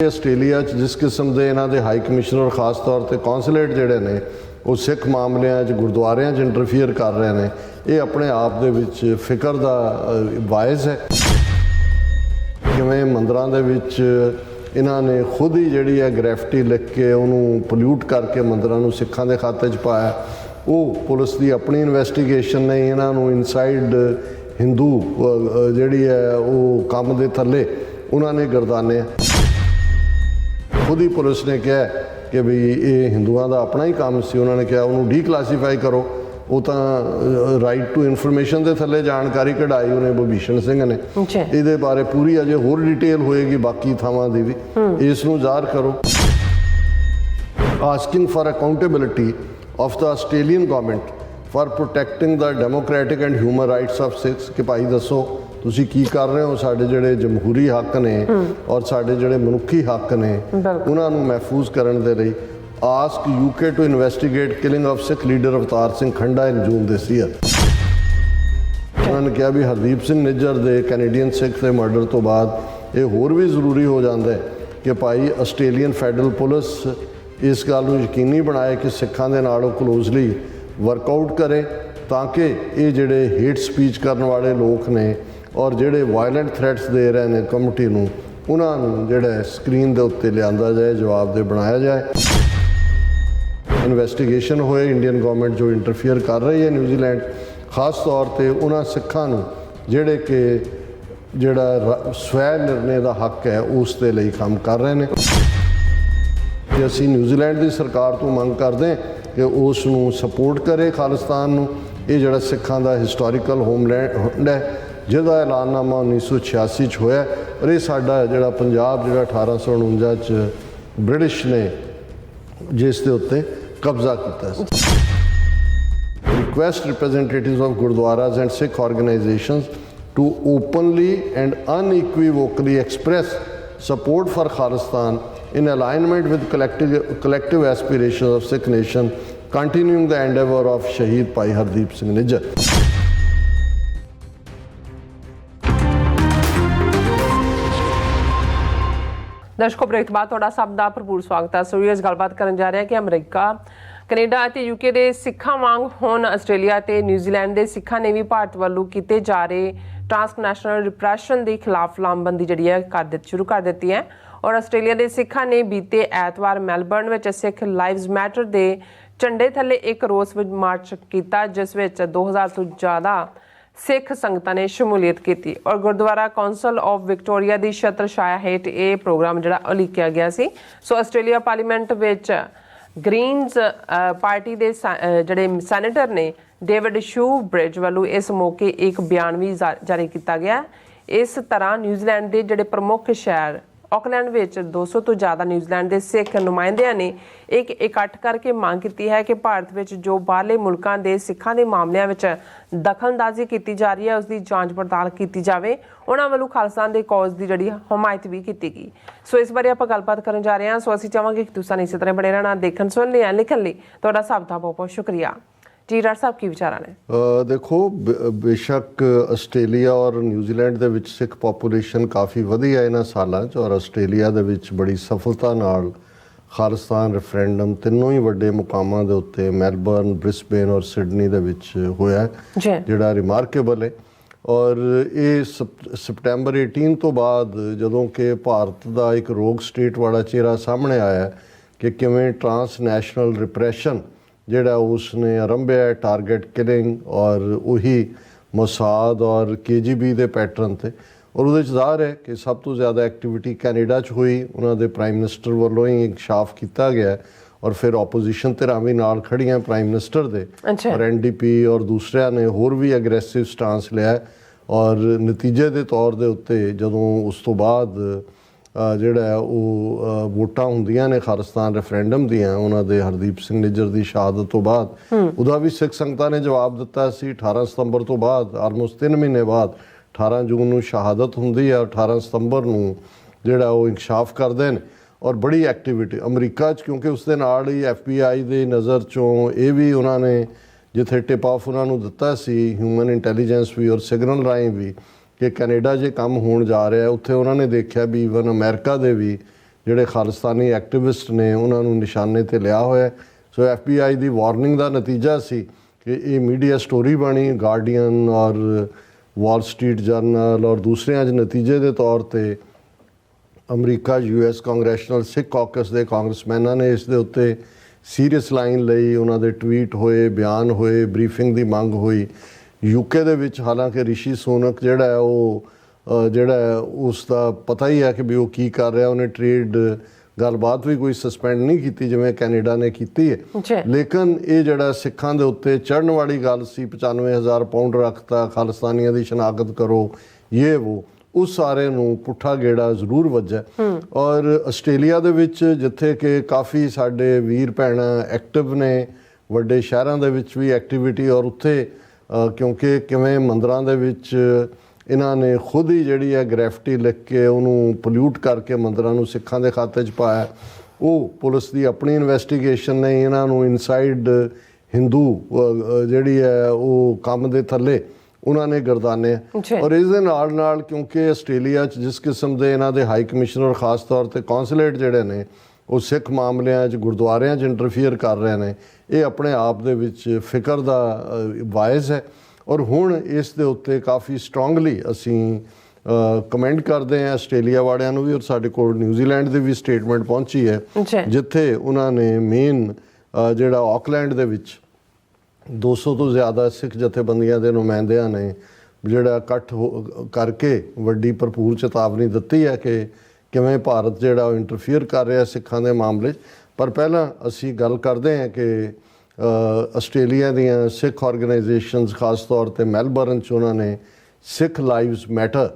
Australia 'ਚ ਜਿਸ ਕਿਸਮ ਦੇ ਇਹਨਾਂ ਦੇ ਹਾਈ ਕਮਿਸ਼ਨਰ ਖਾਸ ਤੌਰ ਤੇ ਕੌਂਸੂਲੇਟ ਜਿਹੜੇ ਨੇ ਉਹ ਸਿੱਖ ਮਾਮਲਿਆਂ 'ਚ ਗੁਰਦੁਆਰਿਆਂ 'ਚ ਇੰਟਰਫੀਅਰ ਕਰ ਰਹੇ ਨੇ, ਇਹ ਆਪਣੇ ਆਪ ਦੇ ਵਿੱਚ ਫਿਕਰ ਦਾ ਵਾਇਸ ਹੈ। ਕਿਵੇਂ ਮੰਦਰਾਂ ਦੇ ਵਿੱਚ ਇਹਨਾਂ ਨੇ ਖੁਦ ਹੀ ਜਿਹੜੀ ਹੈ ਗ੍ਰੈਫਿਟੀ ਲਿਖ ਕੇ ਉਹਨੂੰ ਪੋਲਿਊਟ ਕਰਕੇ ਮੰਦਰਾਂ ਨੂੰ ਸਿੱਖਾਂ ਦੇ ਖਾਤੇ 'ਚ ਪਾਇਆ। ਉਹ ਪੁਲਿਸ ਦੀ ਆਪਣੀ ਇਨਵੈਸਟੀਗੇਸ਼ਨ ਨੇ ਇਹਨਾਂ ਨੂੰ ਇਨਸਾਈਡ ਹਿੰਦੂ ਜਿਹੜੀ ਹੈ ਉਹ ਕੰਮ ਦੇ ਥੱਲੇ ਉਹਨਾਂ ਨੇ ਗਰਦਾਨਿਆ। खुद ही पुलिस ने कहा कि भी ये हिंदुओं का अपना ही काम सी, उन्होंने कहा उन्होंने डीक्लासीफाई करो। वो तो राइट टू इन्फॉर्मेशन के थले जानकारी कढ़ाई उन्हें भभीषण सिंह ने। ये बारे पूरी अजे होर डिटेल होएगी बाकी थावां दी भी, इसनूं ज़ाहिर करो। Asking for accountability of the Australian government for protecting the democratic and human rights of Sikhs कि भाई दसो ਤੁਸੀਂ ਕੀ ਕਰ ਰਹੇ ਹੋ, ਸਾਡੇ ਜਿਹੜੇ ਜਮਹੂਰੀ ਹੱਕ ਨੇ ਔਰ ਸਾਡੇ ਜਿਹੜੇ ਮਨੁੱਖੀ ਹੱਕ ਨੇ ਉਹਨਾਂ ਨੂੰ ਮਹਿਫੂਜ਼ ਕਰਨ ਦੇ ਲਈ। Ask UK to investigate killing of Sikh leader Avtar Singh Khanda in June this year. ਉਹਨਾਂ ਨੇ ਕਿਹਾ ਵੀ ਹਰਦੀਪ ਸਿੰਘ ਨਿੱਜਰ ਦੇ ਕੈਨੇਡੀਅਨ ਸਿੱਖ ਦੇ ਮਰਡਰ ਤੋਂ ਬਾਅਦ ਇਹ ਹੋਰ ਵੀ ਜ਼ਰੂਰੀ ਹੋ ਜਾਂਦਾ ਹੈ ਕਿ ਭਾਈ ਆਸਟ੍ਰੇਲੀਅਨ ਫੈਡਰਲ ਪੁਲਿਸ ਇਸ ਗੱਲ ਨੂੰ ਯਕੀਨੀ ਬਣਾਏ ਕਿ ਸਿੱਖਾਂ ਦੇ ਨਾਲ ਉਹ ਕਲੋਜ਼ਲੀ ਵਰਕਆਊਟ ਕਰੇ ਤਾਂ ਕਿ ਇਹ ਜਿਹੜੇ ਹੇਟ ਸਪੀਚ ਕਰਨ ਵਾਲੇ ਲੋਕ ਨੇ ਔਰ ਜਿਹੜੇ ਵਾਇਲੈਂਟ ਥ੍ਰੈਟਸ ਦੇ ਰਹੇ ਨੇ ਕਮਿਊਨਿਟੀ ਨੂੰ, ਉਹਨਾਂ ਨੂੰ ਜਿਹੜਾ ਸਕਰੀਨ ਦੇ ਉੱਤੇ ਲਿਆਂਦਾ ਜਾਏ, ਜਵਾਬ ਦੇ ਬਣਾਇਆ ਜਾਏ। ਇਨਵੈਸਟੀਗੇਸ਼ਨ ਹੋਏ ਇੰਡੀਅਨ ਗਵਰਨਮੈਂਟ ਜੋ ਇੰਟਰਫੀਅਰ ਕਰ ਰਹੀ ਹੈ ਨਿਊਜ਼ੀਲੈਂਡ, ਖਾਸ ਤੌਰ ਤੇ ਉਹਨਾਂ ਸਿੱਖਾਂ ਨੂੰ ਜਿਹੜੇ ਕਿ ਜਿਹੜਾ ਸਵੈ ਨਿਰਣੇ ਦਾ ਹੱਕ ਹੈ ਉਸ ਦੇ ਲਈ ਕੰਮ ਕਰ ਰਹੇ ਨੇ। ਤੇ ਅਸੀਂ ਨਿਊਜ਼ੀਲੈਂਡ ਦੀ ਸਰਕਾਰ ਤੋਂ ਮੰਗ ਕਰਦੇ ਕਿ ਉਸ ਨੂੰ ਸਪੋਰਟ ਕਰੇ ਖਾਲਿਸਤਾਨ ਨੂੰ। ਇਹ ਜਿਹੜਾ ਸਿੱਖਾਂ ਦਾ ਹਿਸਟੋਰੀਕਲ ਹੋਮਲੈਂਡ ਹੈ ਜਿਹਦਾ ਐਲਾਨਨਾਮਾ 1986 ਚ ਹੋਇਆ, ਔਰ ਇਹ ਸਾਡਾ ਜਿਹੜਾ ਪੰਜਾਬ ਜਿਹੜਾ 1849 ਚ ਬ੍ਰਿਟਿਸ਼ ਨੇ ਜਿਸ ਦੇ ਉੱਤੇ ਕਬਜ਼ਾ ਕੀਤਾ ਸੀ। Request representatives of Gurdwaras and Sikh organisations to openly and unequivocally express support for Khalistan in alignment with collective aspirations of Sikh nation, continuing the endeavor of Shaheed Bhai Hardeep Singh Nijjar। ਦਰਸ਼ਕੋ, break ਤੋਂ ਬਾਅਦ ਤੁਹਾਡਾ ਸਭ ਦਾ ਭਰਪੂਰ ਸਵਾਗਤ ਹੈ। ਸੋ ਇਸ ਗੱਲਬਾਤ ਕਰਨ ਜਾ ਰਹੇ ਹਾਂ ਕਿ ਅਮਰੀਕਾ, ਕੈਨੇਡਾ ਅਤੇ ਯੂਕੇ ਦੇ ਸਿੱਖਾਂ ਵਾਂਗ ਹੁਣ ਆਸਟ੍ਰੇਲੀਆ ਤੇ ਨਿਊਜ਼ੀਲੈਂਡ ਦੇ ਸਿੱਖਾਂ ਨੇ ਵੀ ਭਾਰਤ ਵੱਲੋਂ ਕੀਤੇ ਜਾ ਰਹੇ ਟ੍ਰਾਂਸਨੈਸ਼ਨਲ ਰਿਪਰੈਸ਼ਨ ਦੇ ਖਿਲਾਫ ਲਾਮਬੰਦੀ ਜਿਹੜੀ ਹੈ ਸ਼ੁਰੂ ਕਰ ਦਿੱਤੀ ਹੈ। ਔਰ ਆਸਟ੍ਰੇਲੀਆ ਦੇ ਸਿੱਖਾਂ ਨੇ ਬੀਤੇ ਐਤਵਾਰ ਮੈਲਬਰਨ ਵਿੱਚ ਸਿੱਖ ਲਾਈਵਜ਼ ਮੈਟਰ ਦੇ ਝੰਡੇ ਥੱਲੇ ਇੱਕ ਰੋਸ ਮਾਰਚ ਕੀਤਾ, ਜਿਸ ਵਿੱਚ 2000 ਤੋਂ ਜ਼ਿਆਦਾ ਸਿੱਖ ਸੰਗਤਾਂ ਨੇ ਸ਼ਮੂਲੀਅਤ ਕੀਤੀ। ਔਰ ਗੁਰਦੁਆਰਾ ਕੌਂਸਲ ਆਫ ਵਿਕਟੋਰੀਆ ਦੀ ਛਤਰ ਛਾਇਆ ਹੇਠ ਇਹ ਪ੍ਰੋਗਰਾਮ ਜਿਹੜਾ ਉਲੀਕਿਆ ਗਿਆ ਸੀ। ਸੋ ਆਸਟ੍ਰੇਲੀਆ ਪਾਰਲੀਮੈਂਟ ਵਿੱਚ ਗ੍ਰੀਨਜ਼ ਪਾਰਟੀ ਦੇ ਜਿਹੜੇ ਸੈਨੇਟਰ ਨੇ ਡੇਵਿਡ ਸ਼ੂਬ੍ਰਿਜ ਵੱਲੋਂ ਇਸ ਮੌਕੇ ਇੱਕ ਬਿਆਨ ਵੀ ਜਾਰੀ ਕੀਤਾ ਗਿਆ। ਇਸ ਤਰ੍ਹਾਂ ਨਿਊਜ਼ੀਲੈਂਡ ਦੇ ਜਿਹੜੇ ਪ੍ਰਮੁੱਖ ਸ਼ਹਿਰ ਆਕਲੈਂਡ ਵਿੱਚ 200 ਤੋਂ ਜ਼ਿਆਦਾ ਨਿਊਜ਼ੀਲੈਂਡ ਦੇ ਸਿੱਖ ਨੁਮਾਇੰਦਿਆਂ ਨੇ ਇੱਕ ਇਕੱਠ ਕਰਕੇ ਮੰਗ ਕੀਤੀ ਹੈ ਕਿ ਭਾਰਤ ਵਿੱਚ ਜੋ ਬਾਹਰਲੇ ਮੁਲਕਾਂ ਦੇ ਸਿੱਖਾਂ ਦੇ ਮਾਮਲਿਆਂ ਵਿੱਚ ਦਖਲਅੰਦਾਜ਼ੀ ਕੀਤੀ ਜਾ ਰਹੀ ਹੈ ਉਸ ਦੀ ਜਾਂਚ ਪੜਤਾਲ ਕੀਤੀ ਜਾਵੇ। ਉਹਨਾਂ ਵੱਲੋਂ ਖਾਲਿਸਤਾਨ ਦੇ ਕੌਜ਼ ਦੀ ਜਿਹੜੀ ਹਮਾਇਤ ਵੀ ਕੀਤੀ ਗਈ। ਸੋ ਇਸ ਬਾਰੇ ਆਪਾਂ ਗੱਲਬਾਤ ਕਰਨ ਜਾ ਰਹੇ ਹਾਂ। ਸੋ ਅਸੀਂ ਚਾਹਾਂਗੇ ਕਿ ਤੁਸੀਂ ਇਸੇ ਤਰ੍ਹਾਂ ਬਣੇ ਰਹਿਣਾ, ਦੇਖਣ ਸੁਣਨ ਲਈ ਲਿਖਣ ਲਈ ਤੁਹਾਡਾ ਸਭ ਦਾ ਬਹੁਤ ਬਹੁਤ ਸ਼ੁਕਰੀਆ। ਜੀ ਡਾਕਟਰ ਸਾਹਿਬ, ਕੀ ਵਿਚਾਰਾਂ ਨੇ? ਦੇਖੋ, ਬੇਸ਼ੱਕ ਆਸਟ੍ਰੇਲੀਆ ਔਰ ਨਿਊਜ਼ੀਲੈਂਡ ਦੇ ਵਿੱਚ ਸਿੱਖ ਪਾਪੂਲੇਸ਼ਨ ਕਾਫੀ ਵਧੀ ਹੈ ਇਹਨਾਂ ਸਾਲਾਂ 'ਚ, ਔਰ ਆਸਟ੍ਰੇਲੀਆ ਦੇ ਵਿੱਚ ਬੜੀ ਸਫਲਤਾ ਨਾਲ ਖਾਲਿਸਤਾਨ ਰੈਫਰੈਂਡਮ ਤਿੰਨੋਂ ਹੀ ਵੱਡੇ ਮੁਕਾਮਾਂ ਦੇ ਉੱਤੇ ਮੈਲਬਰਨ, ਬ੍ਰਿਸਬੇਨ ਔਰ ਸਿਡਨੀ ਦੇ ਵਿੱਚ ਹੋਇਆ, ਜਿਹੜਾ ਰਿਮਾਰਕੇਬਲ ਹੈ। ਔਰ ਇਹ ਸਪਟੈਂਬਰ 18 ਤੋਂ ਬਾਅਦ ਜਦੋਂ ਕਿ ਭਾਰਤ ਦਾ ਇੱਕ ਰੋਗ ਸਟੇਟ ਵਾਲਾ ਚਿਹਰਾ ਸਾਹਮਣੇ ਆਇਆ ਕਿ ਕਿਵੇਂ ਟ੍ਰਾਂਸਨੈਸ਼ਨਲ ਰਿਪਰੈਸ਼ਨ ਜਿਹੜਾ ਉਸਨੇ ਆਰੰਭਿਆ ਟਾਰਗੇਟ ਕਿਲਿੰਗ ਔਰ ਉਹੀ ਮੋਸਾਦ ਔਰ KGB ਦੇ ਪੈਟਰਨ 'ਤੇ। ਔਰ ਉਹਦੇ 'ਚ ਜ਼ਾਹਰ ਹੈ ਕਿ ਸਭ ਤੋਂ ਜ਼ਿਆਦਾ ਐਕਟੀਵਿਟੀ ਕੈਨੇਡਾ 'ਚ ਹੋਈ, ਉਹਨਾਂ ਦੇ ਪ੍ਰਾਈਮ ਮਿਨਿਸਟਰ ਵੱਲੋਂ ਹੀ ਇਨਕਸ਼ਾਫ ਕੀਤਾ ਗਿਆ। ਔਰ ਫਿਰ ਆਪੋਜੀਸ਼ਨ ਧਿਰਾਂ ਵੀ ਨਾਲ ਖੜੀਆਂ ਪ੍ਰਾਈਮ ਮਿਨਿਸਟਰ ਦੇ, ਔਰ NDP ਔਰ ਦੂਸਰਿਆਂ ਨੇ ਹੋਰ ਵੀ ਐਗਰੈਸਿਵ ਸਟਾਂਸ ਲਿਆ। ਔਰ ਨਤੀਜੇ ਦੇ ਤੌਰ ਦੇ ਉੱਤੇ ਜਦੋਂ ਉਸ ਤੋਂ ਬਾਅਦ ਜਿਹੜਾ ਉਹ ਵੋਟਾਂ ਹੁੰਦੀਆਂ ਨੇ ਖਾਲਿਸਤਾਨ ਰੈਫਰੈਂਡਮ ਦੀਆਂ, ਉਹਨਾਂ ਦੇ ਹਰਦੀਪ ਸਿੰਘ ਨਿੱਜਰ ਦੀ ਸ਼ਹਾਦਤ ਤੋਂ ਬਾਅਦ, ਉਹਦਾ ਵੀ ਸਿੱਖ ਸੰਗਤਾਂ ਨੇ ਜਵਾਬ ਦਿੱਤਾ ਸੀ। 18 ਸਤੰਬਰ ਤੋਂ ਬਾਅਦ ਆਲਮੋਸਟ 3 ਮਹੀਨੇ ਬਾਅਦ 18 ਜੂਨ ਨੂੰ ਸ਼ਹਾਦਤ ਹੁੰਦੀ ਹੈ, 18 ਸਤੰਬਰ ਨੂੰ ਜਿਹੜਾ ਉਹ ਇਨਕਸ਼ਾਫ ਕਰਦੇ ਨੇ। ਔਰ ਬੜੀ ਐਕਟੀਵਿਟੀ ਅਮਰੀਕਾ 'ਚ, ਕਿਉਂਕਿ ਉਸ ਦੇ ਨਾਲ ਹੀ FBI ਦੀ ਨਜ਼ਰ 'ਚੋਂ ਇਹ ਵੀ ਉਹਨਾਂ ਨੇ ਜਿੱਥੇ ਟਿਪ ਆਫ ਉਹਨਾਂ ਨੂੰ ਦਿੱਤਾ ਸੀ ਹਿਊਮਨ ਇੰਟੈਲੀਜੈਂਸ ਵੀ ਔਰ ਸਿਗਨਲ ਰਾਹੀਂ ਵੀ ਕਿ ਕੈਨੇਡਾ 'ਚ ਕੰਮ ਹੋਣ ਜਾ ਰਿਹਾ, ਉੱਥੇ ਉਹਨਾਂ ਨੇ ਦੇਖਿਆ ਵੀ ਈਵਨ ਅਮਰੀਕਾ ਦੇ ਵੀ ਜਿਹੜੇ ਖਾਲਿਸਤਾਨੀ ਐਕਟਿਵਿਸਟ ਨੇ ਉਹਨਾਂ ਨੂੰ ਨਿਸ਼ਾਨੇ ਤੇ ਲਿਆ ਹੋਇਆ। ਸੋ FBI ਦੀ ਵਾਰਨਿੰਗ ਦਾ ਨਤੀਜਾ ਸੀ ਕਿ ਇਹ ਮੀਡੀਆ ਸਟੋਰੀ ਬਣੀ। ਗਾਰਡੀਅਨ ਔਰ ਵਾਲ ਸਟਰੀਟ ਜਰਨਲ ਔਰ ਦੂਸਰਿਆਂ 'ਚ ਨਤੀਜੇ ਦੇ ਤੌਰ ਤੇ ਅਮਰੀਕਾ US ਕਾਂਗਰੈਸ਼ਨਲ ਸਿੱਖ ਕਾਕਸ ਦੇ ਕਾਂਗਰਸਮੈਨਾਂ ਨੇ ਇਸ ਦੇ ਉੱਤੇ ਸੀਰੀਅਸ ਲਾਈਨ ਲਈ। ਉਹਨਾਂ ਦੇ ਟਵੀਟ ਹੋਏ, ਬਿਆਨ ਹੋਏ, ਬਰੀਫਿੰਗ ਦੀ ਮੰਗ ਹੋਈ। UK ਦੇ ਵਿੱਚ ਹਾਲਾਂਕਿ ਰਿਸ਼ੀ ਸੁਨਕ ਜਿਹੜਾ ਹੈ ਉਹ ਉਸ ਦਾ ਪਤਾ ਹੀ ਹੈ ਕਿ ਵੀ ਉਹ ਕੀ ਕਰ ਰਿਹਾ। ਉਹਨੇ ਟ੍ਰੇਡ ਗੱਲਬਾਤ ਵੀ ਕੋਈ ਸਸਪੈਂਡ ਨਹੀਂ ਕੀਤੀ ਜਿਵੇਂ ਕੈਨੇਡਾ ਨੇ ਕੀਤੀ ਹੈ। ਲੇਕਿਨ ਇਹ ਜਿਹੜਾ ਸਿੱਖਾਂ ਦੇ ਉੱਤੇ ਚੜ੍ਹਨ ਵਾਲੀ ਗੱਲ ਸੀ, 95,000 ਪਾਉਂਡ ਰੱਖਤਾ, ਖਾਲਿਸਤਾਨੀਆਂ ਦੀ ਸ਼ਨਾਖਤ ਕਰੋ, ਉਸ ਸਾਰੇ ਨੂੰ ਪੁੱਠਾ ਗੇੜਾ ਜ਼ਰੂਰ ਵੱਜਾ। ਔਰ ਆਸਟ੍ਰੇਲੀਆ ਦੇ ਵਿੱਚ ਜਿੱਥੇ ਕਿ ਕਾਫੀ ਸਾਡੇ ਵੀਰ ਭੈਣਾਂ ਐਕਟਿਵ ਨੇ, ਵੱਡੇ ਸ਼ਹਿਰਾਂ ਦੇ ਵਿੱਚ ਵੀ ਐਕਟੀਵਿਟੀ, ਔਰ ਉੱਥੇ ਕਿਉਂਕਿ ਕਿਵੇਂ ਮੰਦਰਾਂ ਦੇ ਵਿੱਚ ਇਹਨਾਂ ਨੇ ਖੁਦ ਹੀ ਜਿਹੜੀ ਹੈ ਗ੍ਰੈਫਿਟੀ ਲਿਖ ਕੇ ਉਹਨੂੰ ਪੋਲਿਊਟ ਕਰਕੇ ਮੰਦਰਾਂ ਨੂੰ ਸਿੱਖਾਂ ਦੇ ਖਾਤੇ 'ਚ ਪਾਇਆ। ਉਹ ਪੁਲਿਸ ਦੀ ਆਪਣੀ ਇਨਵੈਸਟੀਗੇਸ਼ਨ ਨੇ ਇਹਨਾਂ ਨੂੰ ਇਨਸਾਈਡ ਹਿੰਦੂ ਜਿਹੜੀ ਹੈ ਉਹ ਕੰਮ ਦੇ ਥੱਲੇ ਉਹਨਾਂ ਨੇ ਗਰਦਾਨੇ। ਔਰ ਇਸ ਦੇ ਨਾਲ ਨਾਲ ਕਿਉਂਕਿ ਆਸਟ੍ਰੇਲੀਆ 'ਚ ਜਿਸ ਕਿਸਮ ਦੇ ਇਹਨਾਂ ਦੇ ਹਾਈ ਕਮਿਸ਼ਨਰ ਖਾਸ ਤੌਰ ਤੇ ਕੌਂਸੂਲੇਟ ਜਿਹੜੇ ਨੇ ਉਹ ਸਿੱਖ ਮਾਮਲਿਆਂ 'ਚ ਗੁਰਦੁਆਰਿਆਂ 'ਚ ਇੰਟਰਫੀਅਰ ਕਰ ਰਹੇ ਨੇ, ਇਹ ਆਪਣੇ ਆਪ ਦੇ ਵਿੱਚ ਫਿਕਰ ਦਾ ਵਾਇਸ ਹੈ। ਔਰ ਹੁਣ ਇਸ ਦੇ ਉੱਤੇ ਕਾਫੀ ਸਟਰੋਂਗਲੀ ਅਸੀਂ ਕਮੈਂਟ ਕਰਦੇ ਹਾਂ ਆਸਟ੍ਰੇਲੀਆ ਵਾਲਿਆਂ ਨੂੰ ਵੀ। ਔਰ ਸਾਡੇ ਕੋਲ ਨਿਊਜ਼ੀਲੈਂਡ ਦੀ ਵੀ ਸਟੇਟਮੈਂਟ ਪਹੁੰਚੀ ਹੈ ਜਿੱਥੇ ਉਹਨਾਂ ਨੇ ਮੇਨ ਜਿਹੜਾ ਆਕਲੈਂਡ ਦੇ ਵਿੱਚ 200 ਤੋਂ ਜ਼ਿਆਦਾ ਸਿੱਖ ਜਥੇਬੰਦੀਆਂ ਦੇ ਨੁਮਾਇੰਦਿਆਂ ਨੇ ਜਿਹੜਾ ਇਕੱਠ ਕਰਕੇ ਵੱਡੀ ਭਰਪੂਰ ਚੇਤਾਵਨੀ ਦਿੱਤੀ ਹੈ ਕਿ ਕਿਵੇਂ ਭਾਰਤ ਜਿਹੜਾ ਉਹ ਇੰਟਰਫੀਅਰ ਕਰ ਰਿਹਾ ਸਿੱਖਾਂ ਦੇ ਮਾਮਲੇ 'ਚ। ਪਰ ਪਹਿਲਾਂ ਅਸੀਂ ਗੱਲ ਕਰਦੇ ਹਾਂ ਕਿ ਆਸਟ੍ਰੇਲੀਆ ਦੀਆਂ ਸਿੱਖ ਆਰਗੇਨਾਈਜੇਸ਼ਨਸ ਖਾਸ ਤੌਰ ਤੇ ਮੈਲਬਰਨ 'ਚ ਉਹਨਾਂ ਨੇ ਸਿੱਖ ਲਾਈਵਸ ਮੈਟਰ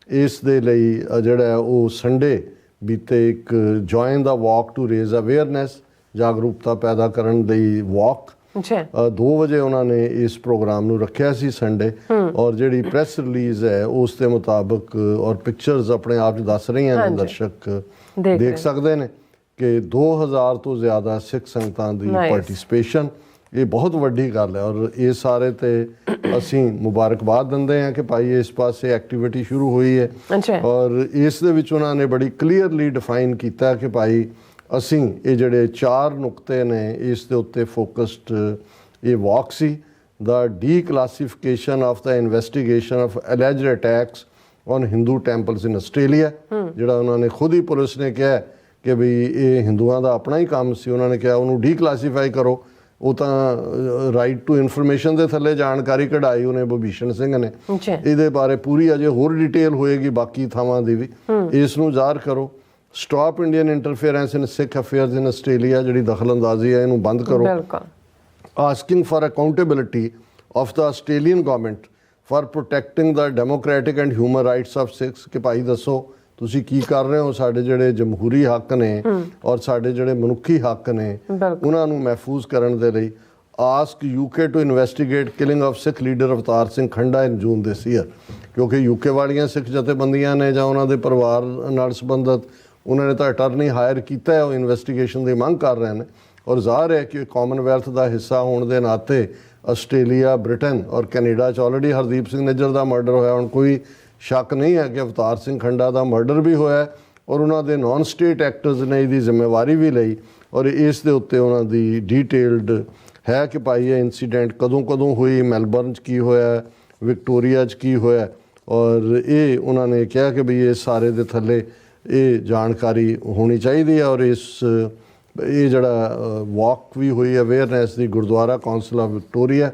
ਇਸ ਦੇ ਲਈ ਜਿਹੜਾ ਉਹ ਸੰਡੇ ਬੀਤੇ ਇੱਕ ਜੁਆਇਨ ਦਾ ਵਾਕ ਟੂ ਰੇਜ਼ ਅਵੇਅਰਨੈਸ, ਜਾਗਰੂਕਤਾ ਪੈਦਾ ਕਰਨ ਲਈ ਵਾਕ 2 ਵਜੇ ਉਹਨਾਂ ਨੇ ਇਸ ਪ੍ਰੋਗਰਾਮ ਨੂੰ ਰੱਖਿਆ ਸੀ ਸੰਡੇ। ਔਰ ਜਿਹੜੀ ਪ੍ਰੈਸ ਰਿਲੀਜ਼ ਹੈ ਉਸ ਦੇ ਮੁਤਾਬਕ ਔਰ ਪਿਕਚਰਸ ਆਪਣੇ ਆਪ 'ਚ ਦੱਸ ਰਹੀਆਂ ਨੇ, ਦਰਸ਼ਕ ਦੇਖ ਸਕਦੇ ਨੇ ਕਿ 2000 ਤੋਂ ਜ਼ਿਆਦਾ ਸਿੱਖ ਸੰਗਤਾਂ ਦੀ ਪਾਰਟਿਸਿਪੇਸ਼ਨ। ਇਹ ਬਹੁਤ ਵੱਡੀ ਗੱਲ ਹੈ ਔਰ ਇਹ ਸਾਰੇ ਤੇ ਅਸੀਂ ਮੁਬਾਰਕਬਾਦ ਦਿੰਦੇ ਹਾਂ ਕਿ ਭਾਈ ਇਸ ਪਾਸੇ ਐਕਟੀਵਿਟੀ ਸ਼ੁਰੂ ਹੋਈ ਹੈ। ਔਰ ਇਸ ਦੇ ਵਿੱਚ ਉਹਨਾਂ ਨੇ ਬੜੀ ਕਲੀਅਰਲੀ ਡਿਫਾਈਨ ਕੀਤਾ ਕਿ ਭਾਈ ਅਸੀਂ ਇਹ ਜਿਹੜੇ 4 ਨੁਕਤੇ ਨੇ ਇਸ ਦੇ ਉੱਤੇ ਫੋਕਸਡ ਇਹ ਵਾਕ ਸੀ। The declassification of the investigation of alleged attacks on Hindu temples in Australia, ਜਿਹੜਾ ਉਹਨਾਂ ਨੇ ਖੁਦ ਹੀ ਪੁਲਿਸ ਨੇ ਕਿਹਾ ਕਿ ਵੀ ਇਹ ਹਿੰਦੂਆਂ ਦਾ ਆਪਣਾ ਹੀ ਕੰਮ ਸੀ। ਉਹਨਾਂ ਨੇ ਕਿਹਾ ਉਹਨੂੰ ਡੀਕਲਾਸੀਫਾਈ ਕਰੋ। ਉਹ ਤਾਂ ਰਾਈਟ ਟੂ ਇਨਫੋਰਮੇਸ਼ਨ ਦੇ ਥੱਲੇ ਜਾਣਕਾਰੀ ਕਢਾਈ ਉਹਨੇ ਭੂਭੀਸ਼ਣ ਸਿੰਘ ਨੇ। ਇਹਦੇ ਬਾਰੇ ਪੂਰੀ ਅਜੇ ਹੋਰ ਡਿਟੇਲ ਹੋਏਗੀ ਬਾਕੀ ਥਾਵਾਂ ਦੀ ਵੀ। ਇਸ ਨੂੰ ਜ਼ਾਹਰ ਕਰੋ। Stop Indian interference in Sikh affairs in Australia, ਜਿਹੜੀ ਦਖਲਅੰਦਾਜ਼ੀ ਹੈ ਇਹਨੂੰ ਬੰਦ ਕਰੋ। Asking for accountability of the Australian government for protecting the democratic and human rights of Sikhs, ਕਿ ਭਾਈ ਦੱਸੋ ਤੁਸੀਂ ਕੀ ਕਰ ਰਹੇ ਹੋ, ਸਾਡੇ ਜਿਹੜੇ ਜਮਹੂਰੀ ਹੱਕ ਨੇ ਔਰ ਸਾਡੇ ਜਿਹੜੇ ਮਨੁੱਖੀ ਹੱਕ ਨੇ ਉਹਨਾਂ ਨੂੰ ਮਹਿਫੂਜ਼ ਕਰਨ ਦੇ ਲਈ। Ask UK to investigate killing of Sikh leader Avtar Singh Khanda in June this year, ਕਿਉਂਕਿ UK ਵਾਲੀਆਂ ਸਿੱਖ ਜਥੇਬੰਦੀਆਂ ਨੇ ਜਾਂ ਉਹਨਾਂ ਦੇ ਪਰਿਵਾਰ ਨਾਲ ਸੰਬੰਧਿਤ ਉਹਨਾਂ ਨੇ ਤਾਂ ਅਟਰਨੀ ਹਾਇਰ ਕੀਤਾ ਹੈ, ਉਹ ਇਨਵੈਸਟੀਗੇਸ਼ਨ ਦੀ ਮੰਗ ਕਰ ਰਹੇ ਨੇ। ਔਰ ਜ਼ਾਹਰ ਹੈ ਕਿ ਕਾਮਨਵੈਲਥ ਦਾ ਹਿੱਸਾ ਹੋਣ ਦੇ ਨਾਤੇ ਆਸਟ੍ਰੇਲੀਆ, ਬ੍ਰਿਟਨ ਔਰ ਕੈਨੇਡਾ 'ਚ ਆਲਰੇਡੀ ਹਰਦੀਪ ਸਿੰਘ ਨਿੱਜਰ ਦਾ ਮਰਡਰ ਹੋਇਆ। ਹੁਣ ਕੋਈ ਸ਼ੱਕ ਨਹੀਂ ਹੈ ਕਿ ਅਵਤਾਰ ਸਿੰਘ ਖੰਡਾ ਦਾ ਮਰਡਰ ਵੀ ਹੋਇਆ ਔਰ ਉਹਨਾਂ ਦੇ ਨਾਨ ਸਟੇਟ ਐਕਟਰਸ ਨੇ ਇਹਦੀ ਜ਼ਿੰਮੇਵਾਰੀ ਵੀ ਲਈ। ਔਰ ਇਸ ਦੇ ਉੱਤੇ ਉਹਨਾਂ ਦੀ ਡੀਟੇਲਡ ਹੈ ਕਿ ਭਾਈ ਇਹ ਇਨਸੀਡੈਂਟ ਕਦੋਂ ਹੋਈ, ਮੈਲਬਰਨ 'ਚ ਕੀ ਹੋਇਆ, ਵਿਕਟੋਰੀਆ 'ਚ ਕੀ ਹੋਇਆ। ਔਰ ਇਹ ਉਹਨਾਂ ਨੇ ਕਿਹਾ ਕਿ ਵੀ ਇਹ ਸਾਰੇ ਦੇ ਥੱਲੇ ਇਹ ਜਾਣਕਾਰੀ ਹੋਣੀ ਚਾਹੀਦੀ ਹੈ। ਔਰ ਇਹ ਜਿਹੜਾ ਵਾਕ ਵੀ ਹੋਈ awareness the Gurdwara council of Victoria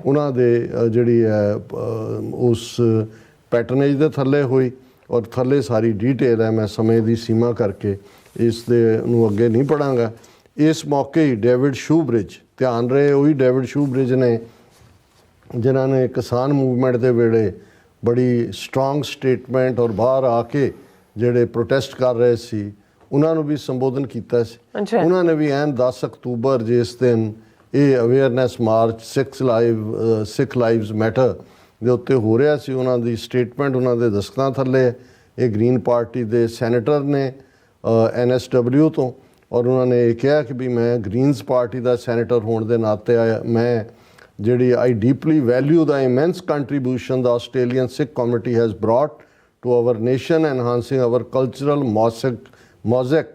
ਉਹਨਾਂ ਦੇ ਜਿਹੜੀ ਹੈ ਉਸ ਪੈਟਰਨੇਜ ਦੇ ਥੱਲੇ ਹੋਈ। ਔਰ ਥੱਲੇ ਸਾਰੀ ਡਿਟੇਲ ਹੈ, ਮੈਂ ਸਮੇਂ ਦੀ ਸੀਮਾ ਕਰਕੇ ਇਸ ਦੇ ਨੂੰ ਅੱਗੇ ਨਹੀਂ ਪੜਾਂਗਾ। ਇਸ ਮੌਕੇ ਹੀ ਡੇਵਿਡ ਸ਼ੂਬ੍ਰਿਜ, ਧਿਆਨ ਰਹੇ ਉਹੀ ਡੇਵਿਡ ਸ਼ੂਬ੍ਰਿਜ ਨੇ ਜਿਨ੍ਹਾਂ ਨੇ ਕਿਸਾਨ ਮੂਵਮੈਂਟ ਦੇ ਵੇਲੇ ਬੜੀ ਸਟਰੋਂਗ ਸਟੇਟਮੈਂਟ ਔਰ ਬਾਹਰ ਆ ਕੇ ਜਿਹੜੇ ਪ੍ਰੋਟੈਸਟ ਕਰ ਰਹੇ ਸੀ ਉਹਨਾਂ ਨੂੰ ਵੀ ਸੰਬੋਧਨ ਕੀਤਾ ਸੀ। ਉਹਨਾਂ ਨੇ ਵੀ ਐਨ 10 ਅਕਤੂਬਰ ਜਿਸ ਦਿਨ ਇਹ ਅਵੇਅਰਨੈਸ ਮਾਰਚ ਸਿੱਖ ਲਾਈਵਸ ਮੈਟਰ ਦੇ ਉੱਤੇ ਹੋ ਰਿਹਾ ਸੀ, ਉਹਨਾਂ ਦੀ ਸਟੇਟਮੈਂਟ ਉਹਨਾਂ ਦੇ ਦਸਤਖਤਾਂ ਥੱਲੇ। ਇਹ ਗ੍ਰੀਨ ਪਾਰਟੀ ਦੇ ਸੈਨੇਟਰ ਨੇ NSW ਤੋਂ, ਔਰ ਉਹਨਾਂ ਨੇ ਇਹ ਕਿਹਾ ਕਿ ਵੀ ਮੈਂ ਗ੍ਰੀਨਸ ਪਾਰਟੀ ਦਾ ਸੈਨੇਟਰ ਹੋਣ ਦੇ ਨਾਤੇ ਮੈਂ ਜਿਹੜੀ I deeply value the immense contribution the Australian Sikh community has brought to our nation, enhancing our cultural mosaic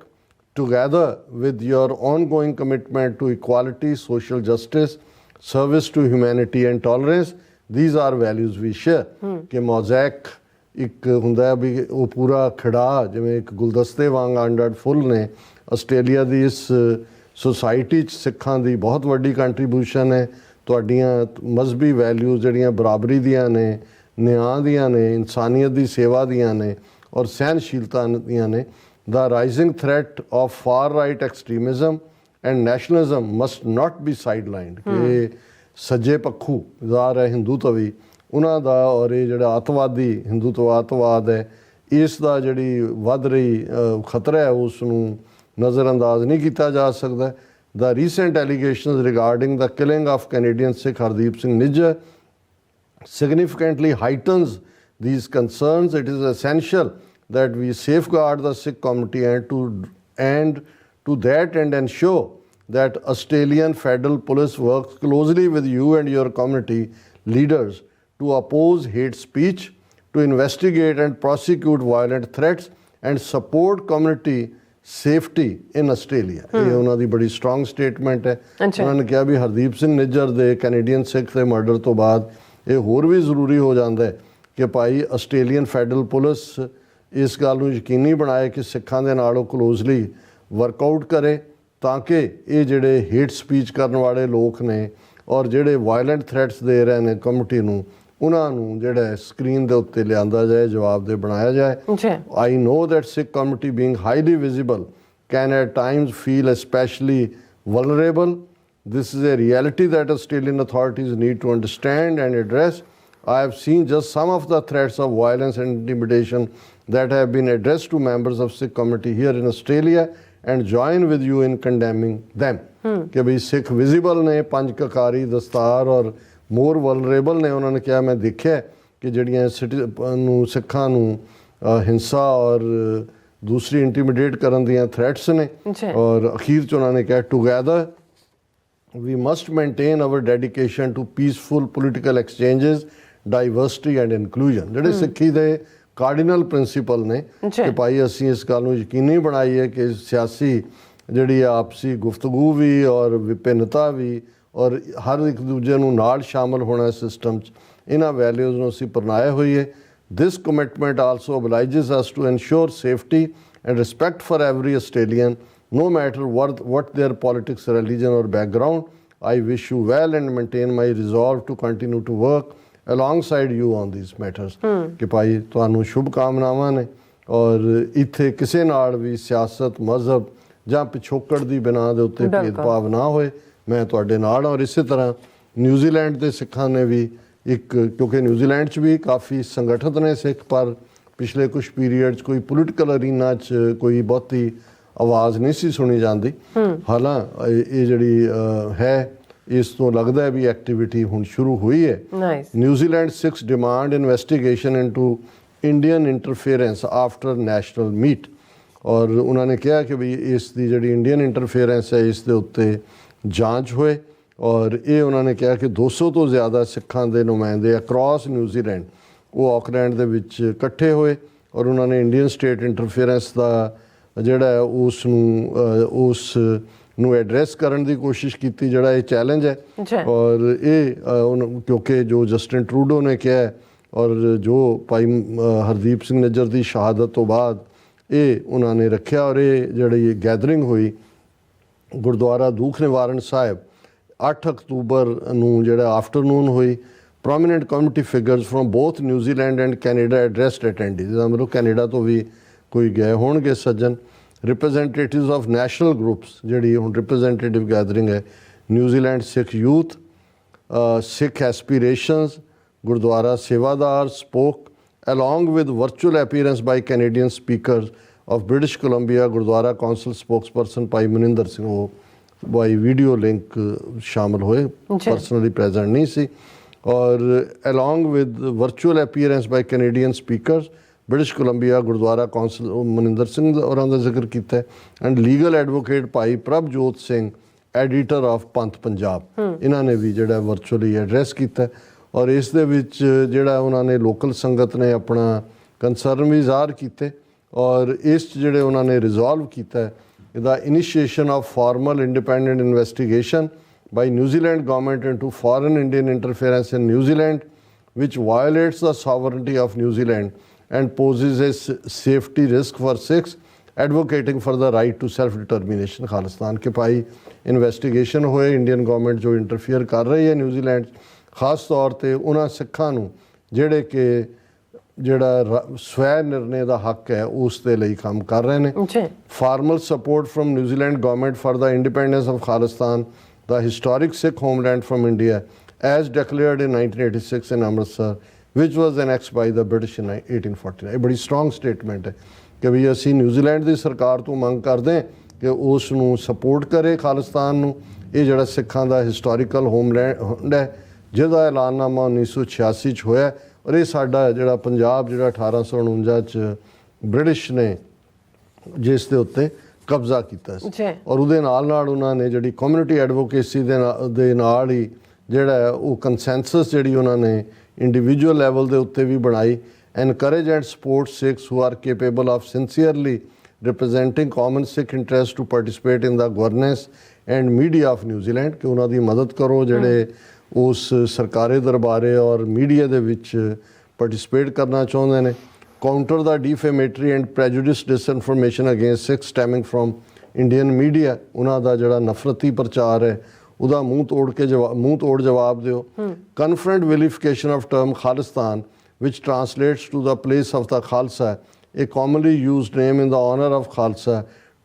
together with your ongoing commitment to equality, social justice, service to humanity and tolerance, these are values we share. ਕਿ ਮੋਜ਼ੈਕ ਇੱਕ ਹੁੰਦਾ ਵੀ ਉਹ ਪੂਰਾ ਖਿੜਾ ਜਿਵੇਂ ਇੱਕ ਗੁਲਦਸਤੇ ਵਾਂਗ under ਫੁੱਲ ਨੇ। ਆਸਟ੍ਰੇਲੀਆ ਦੀ ਇਸ ਸੁਸਾਇਟੀ 'ਚ ਸਿੱਖਾਂ ਦੀ ਬਹੁਤ ਵੱਡੀ ਕੰਟਰੀਬਿਊਸ਼ਨ ਹੈ। ਤੁਹਾਡੀਆਂ ਮਜ਼ਹਬੀ ਵੈਲਿਊਜ਼ ਜਿਹੜੀਆਂ ਬਰਾਬਰੀ ਦੀਆਂ ਨੇ, ਨਿਆਂ ਦੀਆਂ ਨੇ, ਇਨਸਾਨੀਅਤ ਦੀ ਸੇਵਾ ਦੀਆਂ ਨੇ ਔਰ ਸਹਿਨਸ਼ੀਲਤਾ ਦੀਆਂ ਨੇ। The rising threat of far-right extremism and nationalism must not be sidelined. ਕਿ ਸੱਜੇ ਪੱਖੂ ਜ਼ਾਰ ਹੈ ਹਿੰਦੂਤਵੀ ਉਹਨਾਂ ਦਾ ਔਰ ਇਹ ਜਿਹੜਾ ਅੱਤਵਾਦੀ ਹਿੰਦੂਤਵਾਦ ਹੈ ਇਸ ਦਾ ਜਿਹੜੀ ਵੱਧ ਰਹੀ ਖਤਰਾ ਹੈ ਉਸ ਨੂੰ ਨਜ਼ਰਅੰਦਾਜ਼ ਨਹੀਂ ਕੀਤਾ ਜਾ ਸਕਦਾ। The recent allegations regarding the killing of Canadian Sikh Hardeep Singh Nijjar significantly heightens these concerns. It is essential that we safeguard the Sikh community and to that end ensure that Australian Federal Police works closely with you and your community leaders to oppose hate speech, to investigate and prosecute violent threats and support community safety in Australia. ਇਹ ਉਹਨਾਂ ਦੀ ਬੜੀ strong statement ਹੈ। ਉਹਨਾਂ ਨੇ ਕਿਹਾ ਵੀ ਹਰਦੀਪ ਸਿੰਘ ਨਿੱਜਰ ਦੇ Canadian ਸਿੱਖ ਦੇ murder ਤੋਂ ਬਾਅਦ ਇਹ ਹੋਰ ਵੀ ਜ਼ਰੂਰੀ ਹੋ ਜਾਂਦਾ ਹੈ ਕਿ ਭਾਈ ਆਸਟ੍ਰੇਲੀਅਨ ਫੈਡਰਲ ਪੁਲਿਸ ਇਸ ਗੱਲ ਨੂੰ ਯਕੀਨੀ ਬਣਾਏ ਕਿ ਸਿੱਖਾਂ ਦੇ ਨਾਲ ਉਹ ਕਲੋਜ਼ਲੀ ਵਰਕਆਊਟ ਕਰੇ ਤਾਂ ਕਿ ਇਹ ਜਿਹੜੇ ਹੇਟ ਸਪੀਚ ਕਰਨ ਵਾਲੇ ਲੋਕ ਨੇ ਔਰ ਜਿਹੜੇ ਵਾਇਲੈਂਟ ਥ੍ਰੈਟਸ ਦੇ ਰਹੇ ਨੇ ਕਮਿਊਨਿਟੀ ਨੂੰ ਉਹਨਾਂ ਨੂੰ ਜਿਹੜਾ ਸਕਰੀਨ ਦੇ ਉੱਤੇ ਲਿਆਂਦਾ ਜਾਏ, ਜਵਾਬ ਦੇ ਬਣਾਇਆ ਜਾਏ। I know that Sikh community being highly visible can at times feel especially vulnerable. This is a reality that Australian authorities need to understand and address. I have seen just some of the threats of violence and intimidation that have been addressed to members of Sikh community here in Australia and join with you in condemning them. ਕਿ ਵੀ ਸਿੱਖ visible ਨੇ, ਪੰਜ ਕਕਾਰੀ ਦਸਤਾਰ ਔਰ ਮੋਰ vulnerable ਨੇ। ਉਹਨਾਂ ਨੇ ਕਿਹਾ ਮੈਂ ਦੇਖਿਆ ਕਿ ਜਿਹੜੀਆਂ ਸਿੱਖਾਂ ਨੂੰ ਹਿੰਸਾ ਔਰ ਦੂਸਰੀ ਇੰਟੀਮੀਡੇਟ ਕਰਨ ਦੀਆਂ ਥ੍ਰੈਟਸ ਨੇ। ਔਰ ਅਖੀਰ 'ਚ ਉਹਨਾਂ ਨੇ ਕਿਹਾ together we must maintain our dedication to peaceful political exchanges, diversity and inclusion. ਜਿਹੜੇ ਸਿੱਖੀ ਦੇ ਕਾਰਡੀਨਲ ਪ੍ਰਿੰਸੀਪਲ ਨੇ ਕਿ ਭਾਈ ਅਸੀਂ ਇਸ ਗੱਲ ਨੂੰ ਯਕੀਨੀ ਬਣਾਈਏ ਕਿ ਸਿਆਸੀ ਜਿਹੜੀ ਆਪਸੀ ਗੁਫ਼ਤਗੂ ਵੀ ਔਰ ਵਿਭਿੰਨਤਾ ਵੀ ਔਰ ਹਰ ਇੱਕ ਦੂਜੇ ਨੂੰ ਨਾਲ ਸ਼ਾਮਲ ਹੋਣਾ ਸਿਸਟਮ 'ਚ, ਇਹਨਾਂ ਵੈਲਿਊਜ਼ ਨੂੰ ਅਸੀਂ ਅਪਣਾਏ ਹੋਈਏ। This commitment also obliges us to ensure safety and respect for every Australian, no matter what their politics, religion or background. I wish you well and maintain my resolve to continue to work alongside you on these matters. ਕਿ ਭਾਈ ਤੁਹਾਨੂੰ ਸ਼ੁਭ ਕਾਮਨਾਵਾਂ ਨੇ ਔਰ ਇੱਥੇ ਕਿਸੇ ਨਾਲ ਵੀ ਸਿਆਸਤ, ਮਜ਼ਹਬ ਜਾਂ ਪਿਛੋਕੜ ਦੀ ਬਿਨਾਂ ਦੇ ਉੱਤੇ ਭੇਦਭਾਵ ਨਾ ਹੋਏ। ਮੈਂ ਤੁਹਾਡੇ ਨਾਲ ਔਰ ਇਸੇ ਤਰ੍ਹਾਂ ਨਿਊਜ਼ੀਲੈਂਡ ਦੇ ਸਿੱਖਾਂ ਨੇ ਵੀ ਇੱਕ, ਕਿਉਂਕਿ ਨਿਊਜ਼ੀਲੈਂਡ 'ਚ ਵੀ ਕਾਫੀ ਸੰਗਠਿਤ ਨੇ ਸਿੱਖ, ਪਰ ਪਿਛਲੇ ਕੁਛ ਪੀਰੀਅਡ 'ਚ ਕੋਈ ਪੋਲੀਟੀਕਲ ਅਰੀਨਾ 'ਚ ਕੋਈ ਬਹੁਤੀ ਆਵਾਜ਼ ਨਹੀਂ ਸੀ ਸੁਣੀ ਜਾਂਦੀ। ਹਾਲਾਂ ਇਹ ਜਿਹੜੀ ਹੈ ਇਸ ਤੋਂ ਲੱਗਦਾ ਹੈ ਵੀ ਐਕਟੀਵਿਟੀ ਹੁਣ ਸ਼ੁਰੂ ਹੋਈ ਹੈ। New Zealand Sikhs demand investigation into Indian interference after national meet. ਔਰ ਉਹਨਾਂ ਨੇ ਕਿਹਾ ਕਿ ਵੀ ਇਸ ਦੀ ਜਿਹੜੀ ਇੰਡੀਅਨ ਇੰਟਰਫੇਰੈਂਸ ਹੈ ਇਸ ਦੇ ਉੱਤੇ ਜਾਂਚ ਹੋਏ। ਔਰ ਇਹ ਉਹਨਾਂ ਨੇ ਕਿਹਾ ਕਿ 200 ਤੋਂ ਜ਼ਿਆਦਾ ਸਿੱਖਾਂ ਦੇ ਨੁਮਾਇੰਦੇ ਅਕ੍ਰੋਸ ਨਿਊਜ਼ੀਲੈਂਡ ਉਹ ਆਕਲੈਂਡ ਦੇ ਵਿੱਚ ਇਕੱਠੇ ਹੋਏ ਔਰ ਉਹਨਾਂ ਨੇ ਇੰਡੀਅਨ ਸਟੇਟ ਇੰਟਰਫੇਰੈਂਸ ਦਾ ਜਿਹੜਾ ਹੈ ਉਸ ਨੂੰ ਐਡਰੈਸ ਕਰਨ ਦੀ ਕੋਸ਼ਿਸ਼ ਕੀਤੀ, ਜਿਹੜਾ ਇਹ ਚੈਲੰਜ ਹੈ। ਔਰ ਇਹ ਕਿਉਂਕਿ ਜੋ ਜਸਟਿਨ ਟਰੂਡੋ ਨੇ ਕਿਹਾ ਔਰ ਜੋ ਭਾਈ ਹਰਦੀਪ ਸਿੰਘ ਨਿੱਜਰ ਦੀ ਸ਼ਹਾਦਤ ਤੋਂ ਬਾਅਦ ਇਹ ਉਹਨਾਂ ਨੇ ਰੱਖਿਆ ਔਰ ਇਹ ਜਿਹੜੀ ਗੈਦਰਿੰਗ ਹੋਈ ਗੁਰਦੁਆਰਾ ਦੂਖ ਨਿਵਾਰਨ ਸਾਹਿਬ 8 ਅਕਤੂਬਰ ਨੂੰ ਜਿਹੜਾ ਆਫਟਰਨੂਨ ਹੋਈ। Prominent community figures from both New Zealand and Canada addressed attendees, ਮਤਲਬ ਕੈਨੇਡਾ ਤੋਂ ਵੀ ਕੋਈ ਗਏ ਹੋਣਗੇ ਸੱਜਣ। ਰਿਪਰੈਜ਼ੈਂਟੇਟਿਵਸ ਆਫ ਨੈਸ਼ਨਲ ਗਰੁੱਪਸ, ਜਿਹੜੀ ਹੁਣ ਰਿਪਰੈਜ਼ੈਂਟੇਟਿਵ ਗੈਦਰਿੰਗ ਹੈ, New Zealand Sikh youth, Sikh aspirations, Gurdwara Sevadar spoke along with virtual appearance by Canadian speakers of British Columbia, Gurdwara council spokesperson ਭਾਈ ਮਨਿੰਦਰ ਸਿੰਘ ਉਹ ਬਾਈ ਵੀਡੀਓ ਲਿੰਕ ਸ਼ਾਮਲ ਹੋਏ, ਪਰਸਨਲੀ ਪ੍ਰੈਜ਼ੈਂਟ ਨਹੀਂ ਸੀ। ਔਰ along with virtual appearance by Canadian speakers, British Columbia Gurdwara council Maninder Singh ਹੋਰਾਂ ਦਾ ਜ਼ਿਕਰ ਕੀਤਾ and legal advocate Bhai Prabhjot Singh, editor of ਪੰਥ ਪੰਜਾਬ, ਇਹਨਾਂ ਨੇ ਵੀ ਜਿਹੜਾ ਵਰਚੁਅਲੀ ਐਡਰੈਸ ਕੀਤਾ। ਔਰ ਇਸ ਦੇ ਵਿੱਚ ਜਿਹੜਾ ਉਹਨਾਂ ਨੇ ਲੋਕਲ ਸੰਗਤ ਨੇ ਆਪਣਾ ਕੰਸਰਨ ਵੀ ਜ਼ਾਹਰ ਕੀਤੇ ਔਰ ਇਸ 'ਚ ਜਿਹੜੇ ਉਹਨਾਂ ਨੇ ਰਿਜ਼ੋਲਵ ਕੀਤਾ the initiation of formal independent investigation by New Zealand government into foreign Indian interference in New Zealand, which violates the sovereignty of New Zealand and poses a safety risk for Sikhs advocating for the right to self-determination. Khalistan के पाई investigation होए, Indian government जो interfere कर रही है New Zealand खास तौर पर उन्होंने सिखा ਜਿਹੜੇ ਕਿ ਜਿਹੜਾ ਸਵੈ ਨਿਰਣੇ ਦਾ ਹੱਕ ਹੈ ਉਸ ਦੇ ਲਈ ਕੰਮ ਕਰ ਰਹੇ ਨੇ। Formal support from New Zealand government for the independence of Khalistan the historic Sikh homeland from India as declared in 1986 in Amritsar which was annexed by the British in 1849। ਇਹ ਬੜੀ ਸਟਰੋਂਗ ਸਟੇਟਮੈਂਟ ਹੈ ਕਿ ਵੀ ਅਸੀਂ ਨਿਊਜ਼ੀਲੈਂਡ ਦੀ ਸਰਕਾਰ ਤੋਂ ਮੰਗ ਕਰਦੇ ਹਾਂ ਕਿ ਉਸ ਨੂੰ ਸਪੋਰਟ ਕਰੇ ਖਾਲਿਸਤਾਨ ਨੂੰ। ਇਹ ਜਿਹੜਾ ਸਿੱਖਾਂ ਦਾ ਹਿਸਟੋਰੀਕਲ ਹੋਮਲੈਂਡ ਹੈ ਜਿਹਦਾ ਐਲਾਨਨਾਮਾ 1986 ਚ ਹੋਇਆ ਔਰ ਇਹ ਸਾਡਾ ਜਿਹੜਾ ਪੰਜਾਬ ਜਿਹੜਾ 1849 ਚ ਬ੍ਰਿਟਿਸ਼ ਨੇ ਜਿਸ ਦੇ ਉੱਤੇ ਕਬਜ਼ਾ ਕੀਤਾ ਸੀ ਔਰ ਉਹਦੇ ਨਾਲ ਉਹਨਾਂ ਨੇ ਜਿਹੜੀ ਕਮਿਊਨਿਟੀ ਐਡਵੋਕੇਸੀ ਦੇ ਨਾਲ ਹੀ ਜਿਹੜਾ ਉਹ ਕੰਸੈਂਸਸ ਜਿਹੜੀ ਉਹਨਾਂ ਨੇ ਇੰਡੀਵਿਜੂਅਲ ਲੈਵਲ ਦੇ ਉੱਤੇ ਵੀ ਬਣਾਈ। encourage and support Sikhs who are capable of sincerely representing common Sikh interest to participate in the governance and media of New Zealand ਕਿ ਉਹਨਾਂ ਦੀ ਮਦਦ ਕਰੋ ਜਿਹੜੇ ਉਸ ਸਰਕਾਰੀ ਦਰਬਾਰੇ ਔਰ ਮੀਡੀਆ ਦੇ ਵਿੱਚ ਪਾਰਟਿਸਿਪੇਟ ਕਰਨਾ ਚਾਹੁੰਦੇ ਨੇ। Counter the defamatory and prejudice disinformation against Sikh stemming from Indian media ਉਹਨਾਂ ਦਾ ਜਿਹੜਾ ਨਫ਼ਰਤੀ ਪ੍ਰਚਾਰ ਹੈ ਉਹਦਾ ਮੂੰਹ ਤੋੜ ਜਵਾਬ ਦਿਓ। Confront vilification of term Khalistan which translates to the place of the Khalsa, a commonly used name in the honor of Khalsa,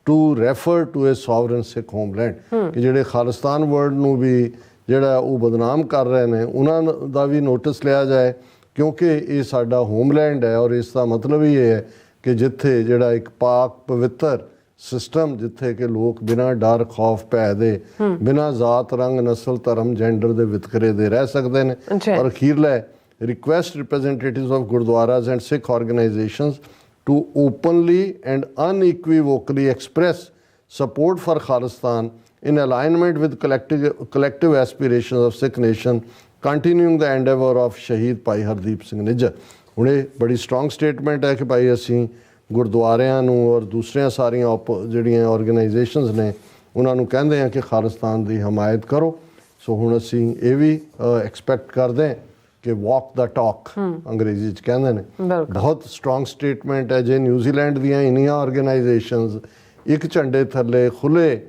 to refer to a sovereign Sikh homeland। ਕਿ ਜਿਹੜੇ ਖਾਲਿਸਤਾਨ ਵਰਡ ਨੂੰ ਵੀ ਜਿਹੜਾ ਉਹ ਬਦਨਾਮ ਕਰ ਰਹੇ ਨੇ ਉਹਨਾਂ ਦਾ ਵੀ ਨੋਟਿਸ ਲਿਆ ਜਾਏ ਕਿਉਂਕਿ ਇਹ ਸਾਡਾ ਹੋਮਲੈਂਡ ਹੈ ਔਰ ਇਸ ਦਾ ਮਤਲਬ ਹੀ ਇਹ ਹੈ ਕਿ ਜਿੱਥੇ ਜਿਹੜਾ ਇੱਕ ਪਾਕ ਪਵਿੱਤਰ ਸਿਸਟਮ ਜਿੱਥੇ ਕਿ ਲੋਕ ਬਿਨਾਂ ਡਰ ਖੌਫ ਭੈ ਦੇ ਬਿਨਾਂ ਜ਼ਾਤ ਰੰਗ ਨਸਲ ਧਰਮ ਜੈਂਡਰ ਦੇ ਵਿਤਕਰੇ ਦੇ ਰਹਿ ਸਕਦੇ ਨੇ। ਔਰ ਅਖੀਰਲਾ request representatives of Gurdwaras and Sikh organizations to openly and unequivocally express support for Khalistan in alignment with collective aspirations of Sikh nation, continuing the endeavour of Shaheed Bhai Hardeep Singh Nijjar। ਹੁਣ ਇਹ ਬੜੀ strong statement ਹੈ ਕਿ ਭਾਈ ਅਸੀਂ ਗੁਰਦੁਆਰਿਆਂ ਨੂੰ ਔਰ ਦੂਸਰੀਆਂ ਸਾਰੀਆਂ ਜਿਹੜੀਆਂ ਆਰਗੇਨਾਈਜੇਸ਼ਨਸ ਨੇ ਉਹਨਾਂ ਨੂੰ ਕਹਿੰਦੇ ਹਾਂ ਕਿ ਖਾਲਿਸਤਾਨ ਦੀ ਹਮਾਇਤ ਕਰੋ। ਸੋ ਹੁਣ ਅਸੀਂ ਇਹ ਵੀ ਐਕਸਪੈਕਟ ਕਰਦੇ ਹਾਂ ਕਿ ਵਾਕ ਦਾ ਟਾਕ ਅੰਗਰੇਜ਼ੀ ਚ ਕਹਿੰਦੇ ਨੇ। ਬਹੁਤ ਸਟਰੋਂਗ ਸਟੇਟਮੈਂਟ ਹੈ ਜੇ ਨਿਊਜ਼ੀਲੈਂਡ ਦੀਆਂ ਇੰਨੀਆਂ ਆਰਗੇਨਾਈਜੇਸ਼ਨਸ ਇੱਕ ਝੰਡੇ ਥੱਲੇ ਖੁੱਲੇ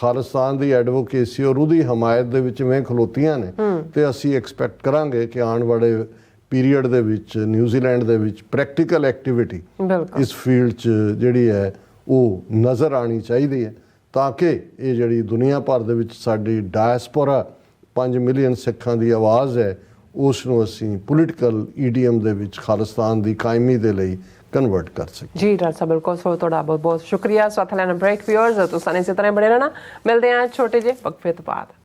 ਖਾਲਿਸਤਾਨ ਦੀ ਐਡਵੋਕੇਸੀ ਔਰ ਉਹਦੀ ਹਮਾਇਤ ਦੇ ਵਿੱਚ ਮੈਂ ਖਲੋਤੀਆਂ ਨੇ ਤੇ ਅਸੀਂ ਐਕਸਪੈਕਟ ਕਰਾਂਗੇ ਕਿ ਆਉਣ ਵਾਲੇ ਪੀਰੀਅਡ ਦੇ ਵਿੱਚ ਨਿਊਜ਼ੀਲੈਂਡ ਦੇ ਵਿੱਚ ਪ੍ਰੈਕਟੀਕਲ ਐਕਟੀਵਿਟੀ ਇਸ ਫੀਲਡ 'ਚ ਜਿਹੜੀ ਹੈ ਉਹ ਨਜ਼ਰ ਆਉਣੀ ਚਾਹੀਦੀ ਹੈ ਤਾਂ ਕਿ ਇਹ ਜਿਹੜੀ ਦੁਨੀਆ ਭਰ ਦੇ ਵਿੱਚ ਸਾਡੀ ਡਾਇਸਪੋਰਾ 5 ਮਿਲੀਅਨ ਸਿੱਖਾਂ ਦੀ ਆਵਾਜ਼ ਹੈ ਉਸ ਨੂੰ ਅਸੀਂ ਪੋਲੀਟੀਕਲ ਈਡੀਐਮ ਦੇ ਵਿੱਚ ਖਾਲਿਸਤਾਨ ਦੀ ਕਾਇਮੀ ਦੇ ਲਈ ਕਨਵਰਟ ਕਰ ਸਕੀਏ। ਜੀ ਡਾਕਟਰ ਸਾਹਿਬ ਬਿਲਕੁਲ ਸੋ ਤੁਹਾਡਾ ਬਹੁਤ ਬਹੁਤ ਸ਼ੁਕਰੀਆ। ਸੋ ਅਥਲੈਨ ਬ੍ਰੇਕ ਵਿਊਅਰਸ ਤੁਸੀਂ ਇਸੇ ਤਰ੍ਹਾਂ ਬਣੇ ਰਹਿਣਾ। ਮਿਲਦੇ ਹਾਂ ਛੋਟੇ ਜਿਹੇ ਵਕਫੇ ਤੋਂ ਬਾਅਦ।